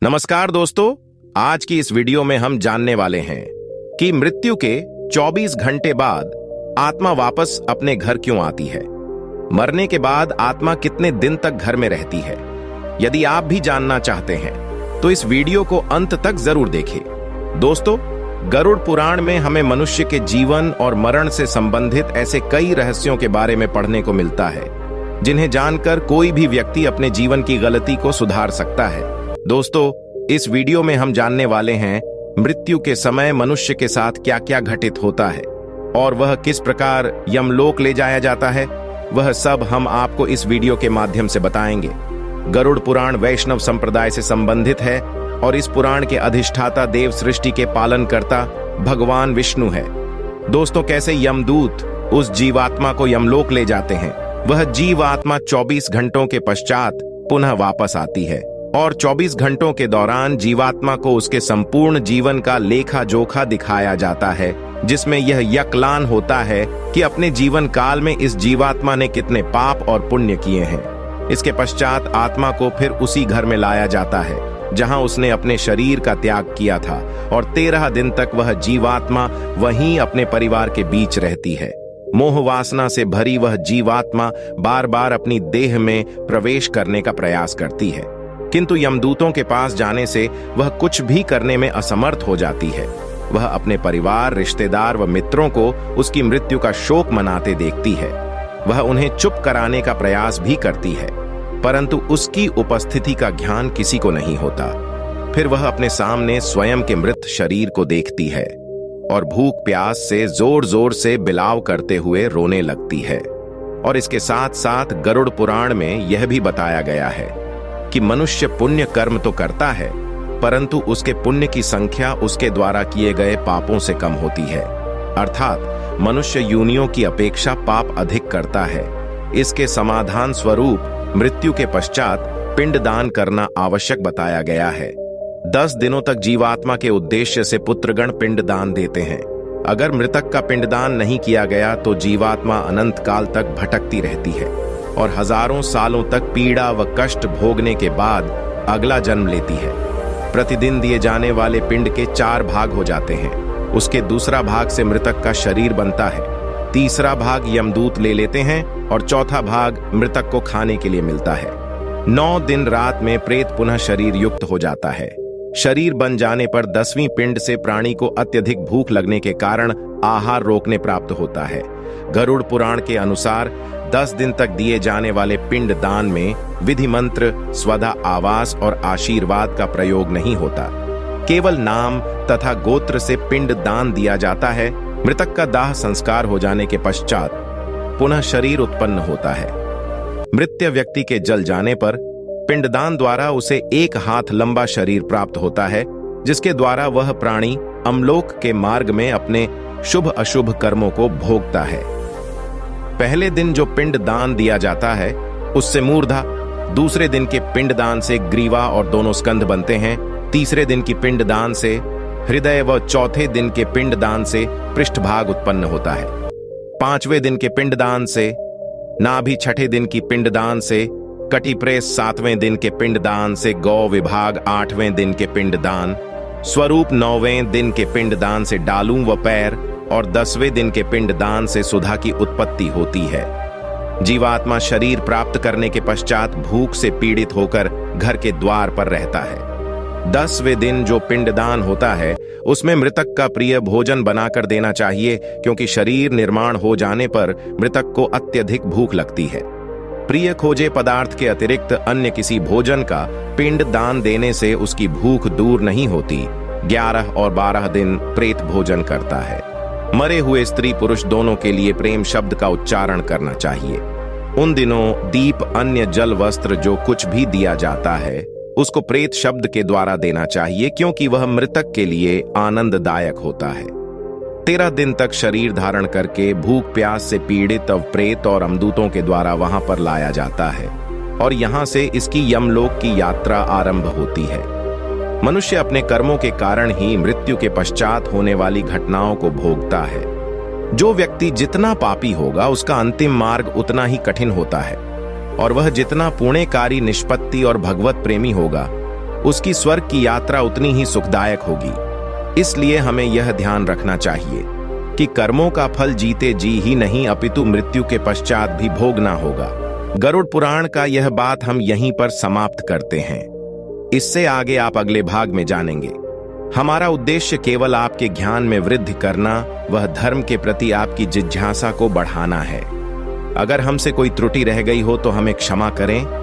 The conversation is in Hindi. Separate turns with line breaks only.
नमस्कार दोस्तों, आज की इस वीडियो में हम जानने वाले हैं कि मृत्यु के 24 घंटे बाद आत्मा वापस अपने घर क्यों आती है। मरने के बाद आत्मा कितने दिन तक घर में रहती है। यदि आप भी जानना चाहते हैं तो इस वीडियो को अंत तक जरूर देखें। दोस्तों, गरुड़ पुराण में हमें मनुष्य के जीवन और मरण से संबंधित ऐसे कई रहस्यों के बारे में पढ़ने को मिलता है जिन्हें जानकर कोई भी व्यक्ति अपने जीवन की गलती को सुधार सकता है। दोस्तों, इस वीडियो में हम जानने वाले हैं मृत्यु के समय मनुष्य के साथ क्या क्या घटित होता है और वह किस प्रकार यमलोक ले जाया जाता है। वह सब हम आपको इस वीडियो के माध्यम से बताएंगे। गरुड़ पुराण वैष्णव संप्रदाय से संबंधित है और इस पुराण के अधिष्ठाता देव सृष्टि के पालनकर्ता भगवान विष्णु है। दोस्तों, कैसे यमदूत उस जीवात्मा को यमलोक ले जाते हैं। वह जीवात्मा 24 घंटों के पश्चात पुनः वापस आती है और 24 घंटों के दौरान जीवात्मा को उसके संपूर्ण जीवन का लेखा जोखा दिखाया जाता है, जिसमें यह यकलान होता है कि अपने जीवन काल में इस जीवात्मा ने कितने पाप और पुण्य किए हैं। इसके पश्चात आत्मा को फिर उसी घर में लाया जाता है जहां उसने अपने शरीर का त्याग किया था और 13 दिन तक वह जीवात्मा वहीं अपने परिवार के बीच रहती है। मोह वासना से भरी वह जीवात्मा बार बार अपनी देह में प्रवेश करने का प्रयास करती है, किंतु यमदूतों के पास जाने से वह कुछ भी करने में असमर्थ हो जाती है। वह अपने परिवार, रिश्तेदार व मित्रों को उसकी मृत्यु का शोक मनाते देखती है। वह उन्हें चुप कराने का प्रयास भी करती है, परंतु उसकी उपस्थिति का ज्ञान किसी को नहीं होता। फिर वह अपने सामने स्वयं के मृत शरीर को देखती है और भूख प्यास से जोर जोर से बिलाव करते हुए रोने लगती है। और इसके साथ साथ गरुड़ पुराण में यह भी बताया गया है कि मनुष्य पुण्य कर्म तो करता है, परंतु उसके पुण्य की संख्या उसके द्वारा किए गए पापों से कम होती है। अर्थात मनुष्य योनियों की अपेक्षा पाप अधिक करता है। इसके समाधान स्वरूप मृत्यु के पश्चात पिंडदान करना आवश्यक बताया गया है। 10 दिनों तक जीवात्मा के उद्देश्य से पुत्रगण पिंडदान देते हैं। अगर मृतक का पिंडदान नहीं किया गया तो जीवात्मा अनंत काल तक भटकती रहती है और हजारों सालों तक पीड़ा व कष्ट भोगने के बाद अगला जन्म लेती है। प्रतिदिन दिए जाने वाले पिंड के 4 भाग हो जाते हैं। उसके दूसरा भाग से मृतक का शरीर बनता है, तीसरा भाग यमदूत ले लेते हैं और चौथा भाग मृतक को खाने के लिए मिलता है। 9 दिन रात में प्रेत पुनः शरीर युक्त हो जाता है। शरीर बन जाने पर 10वीं पिंड से प्राणी को अत्यधिक भूख लगने के कारण आहार रोकने प्राप्त होता है। गरुड़ पुराण के अनुसार 10 दिन तक दिए जाने वाले पिंड दान में विधि मंत्र, स्वधा आवास और आशीर्वाद का प्रयोग नहीं होता। केवल नाम तथा गोत्र से पिंड दान दिया जाता है। मृतक का दाह संस्कार हो जाने के पश्चात पुनः शरीर उत्पन्न होता है। मृत व्यक्ति के जल जाने पर पिंडदान द्वारा उसे 1 हाथ लंबा शरीर प्राप्त होता है, जिसके द्वारा वह प्राणी अमलोक के मार्ग में अपने शुभ अशुभ कर्मों को भोगता है। पहले दिन जो पिंड दान दिया जाता है उससे मूर्धा, दूसरे दिन के पिंड दान से ग्रीवा और दोनों स्कंध बनते हैं, तीसरे दिन की पिंड दान से हृदय व चौथे दिन के पिंड दान से पृष्ठभाग उत्पन्न होता है। 5वें दिन के पिंड दान से नाभि, 6ठे दिन की पिंड दान से कटी प्रेस, 7वें दिन के पिंड दान से गौ विभाग, 8वें दिन के पिंड दान स्वरूप, 9वें दिन के पिंड दान से डालू व पैर और 10वें दिन के पिंड दान से सुधा की उत्पत्ति होती है। जीवात्मा शरीर प्राप्त करने के पश्चात भूख से पीड़ित होकर घर के द्वार पर रहता है। 10वें दिन जो पिंडदान होता है उसमें मृतक का प्रिय भोजन बनाकर देना चाहिए, क्योंकि शरीर निर्माण हो जाने पर मृतक को अत्यधिक भूख लगती है। प्रिय खोजे पदार्थ के अतिरिक्त अन्य किसी भोजन का पिंड दान देने से उसकी भूख दूर नहीं होती। 11 और 12 दिन प्रेत भोजन करता है। मरे हुए स्त्री पुरुष दोनों के लिए प्रेम शब्द का उच्चारण करना चाहिए। उन दिनों दीप, अन्य जल, वस्त्र जो कुछ भी दिया जाता है उसको प्रेत शब्द के द्वारा देना चाहिए, क्योंकि वह मृतक के लिए आनंददायक होता है। 13 दिन तक शरीर धारण करके भूख प्यास से पीड़ित अब प्रेत और अमदूतों के द्वारा वहां पर लाया जाता है और यहां से इसकी यमलोक की यात्रा आरंभ होती है। मनुष्य अपने कर्मों के कारण ही मृत्यु के पश्चात होने वाली घटनाओं को भोगता है। जो व्यक्ति जितना पापी होगा उसका अंतिम मार्ग उतना ही कठिन होता है और वह जितना पुण्यकारी, निष्पत्ति और भगवत प्रेमी होगा उसकी स्वर्ग की यात्रा उतनी ही सुखदायक होगी। इसलिए हमें यह ध्यान रखना चाहिए कि कर्मों का फल जीते जी ही नहीं अपितु मृत्यु के पश्चात भी भोगना होगा। गरुड़ पुराण का यह बात हम यहीं पर समाप्त करते हैं। इससे आगे आप अगले भाग में जानेंगे। हमारा उद्देश्य केवल आपके ज्ञान में वृद्धि करना, वह धर्म के प्रति आपकी जिज्ञासा को बढ़ाना है। अगर हमसे कोई त्रुटि रह गई हो तो हमें क्षमा करें।